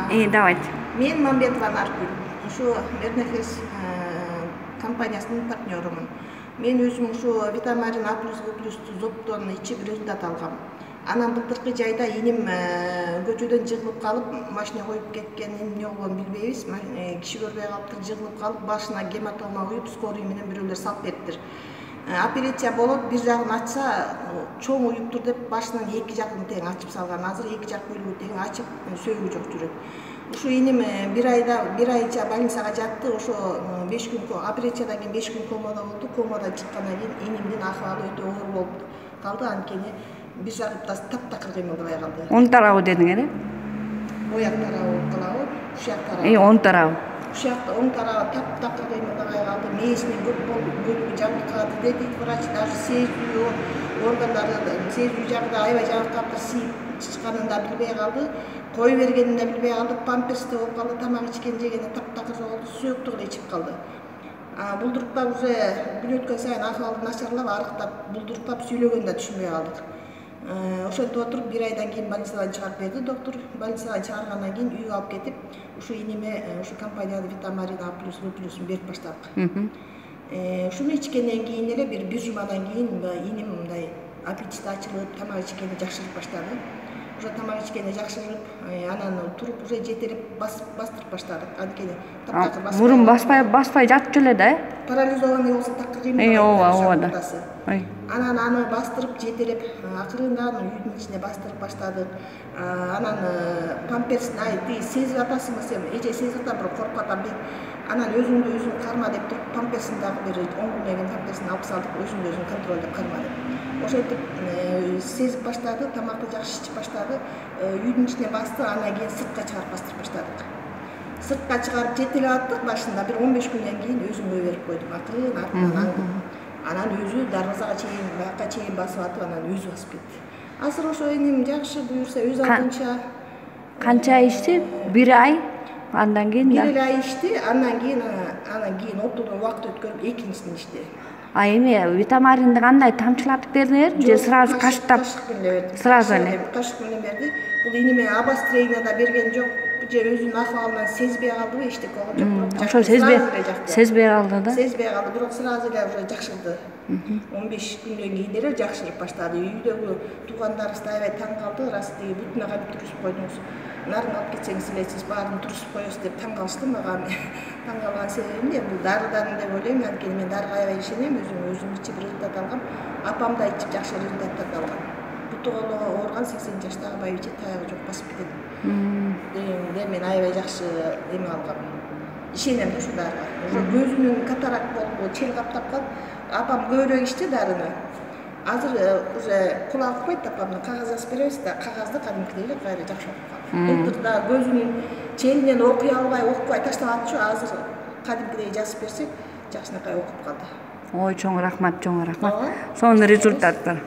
Давайте. Мен Мамбетова Наргүл. Ушу Эрнефес компаниясынын партнерумун. Мен өзүм ушу Витамарин А++'ту зоптон ичип результат алгам. Анан былтыркы жайда иним көчөдөн жыгылып калып, машина коюп кеткен, эмне болгонун билбейбиз. Киши көрбөй калыптыр, жыгылып калып, башына гематома куюп, скорый менен бирөөлөр салып бериптир. Операция болот, бир жагын ачса, чоң уюптур деп башынын эки жагын тең ачып салган. Азыр эки жак бөлүгү тең ачып, сөөгү жок жүрөт. Ушу иним бир айча больницага жатты. Ошо 5 күн операциядан кийин 5 күн комада болду. Комадан чыккандан кийин инимдин акыбалы өтө оор болуп калды. Анткени бир жагы таптакыр кыймылдабай калды. Оң тарабы дедиңер, э? Ояк тарабы болуп калабы, ушак тарабы. Оң тарабы. Ушакта оң тарабы таптакыр кыймылдабай калды. Мээсинин көп бөлүгү жабыркады деди врач. Даже сезүү органдары, сезүү жагда аябай жабыркап сийип чычканын да билбей калды. Кой бергенин да билбей калды. Памперсте болуп калды. Тамак ичкен жегени таптакыр болду. Сөөктүгү да ичип калды. Булдуруктап уже күн өткөн сайын акыбалы начарлап, арыктап, булдуруктап сүйлөгөнү да түшүнбөй калдык. Ошентип отуруп бир айдан кийин больницадан чыгарып берди доктор. Больницадан чыгаргандан кийин үйгө алып кетип, ушу иниме ушу компаниянын Витамарин А++'ун берип баштадык. Ушуну ичкенден кийин эле бир жумадан кийин иним мындай аппетити ачылып, тамак ичкени жакшырып баштады. Уже тамак ичкени жакшырып, анан туруп уже жетелеп бастырып баштадык. Анткени таптакыр баспай. Мурун баспай жатчу эле да, э? Парализованный болсо такыр кыймылдабайт. Ооба да. Анан аны бастырып жетелеп, акырында үйдүн ичине бастырып баштадык. Анан памперстин сезип атасыңбы сен? Эже сезип атам, бирок коркуп атам деп. Анан өзүңдү өзүң карма деп туруп, памперстин дагы бир 10 күндөн кийин памперстин алып салдык, өзүңдү өзүң контролдоп карма деп. Ошентип сезип баштады, тамакты жакшы ичип баштады. Үйдүн ичине басты, анан кийин сыртка чыгарып бастырып баштадык. Сыртка чыгарып жетелеп аттык, башында бир 15 күндөн кийин өзүмгө берип койдум. Артынан анан өзү дарбазага чейин, бакка чейин басып атып, анан өзү басып кетти. Азыр ошо иним жакшы буюрса өз алдынча. Канча ичти? Бир ай. Андан кийин бир ай ичти, андан кийин ортодон убакыт өткөрүп экинчисин ичти. Эми витамаринди кандай тамчылатып бердиңер? Же сразу каштап? Сразу эле. Кашык менен берди. Бул иниме обострение да берген жок, же өзүнүн акыбалынан сезбей калдыбы, эчтеке болгон жок. Ошо сезбей калды да. Сезбей калды, бирок сразу эле уже жакшырды. 15 күндөн кийин эле жакшырып баштады. Үйдөгү туугандарыбыз да аябай таң калды. Рас деги бүтүнө кантип туруп койдуңуз? Нарын алып кетсеңиз эле сиз баарын туруп коесуз деп таң калышты. Мага таң калган себебим бул дарыдан деп ойлойм. Анткени мен дарыга аябай ишенем, өзүм ичип результат алгам. Апам да ичип жакшы результаттар алган. Буту колу ооруган 80 жаштагы байбиче таягы жок басып кетет. Мен аябай жакшы эме алгам. Ишенем да ушу дарыга. Уже көзүнүн катаракт болуп, чел каптап калып, апам көбүрөөк ичти дарыны. Азыр уже кулагы койт, апамдын кагаз жазып беребиз да, кагазды кадимкидей эле кайра жакшы окуп калды. Былтырда көзүнүн челинен окуябай таштап атчу, азыр кадимкидей жазып берсек, жакшынакай окуп калды. Ой, чоң рахмат. Сонун результаттар.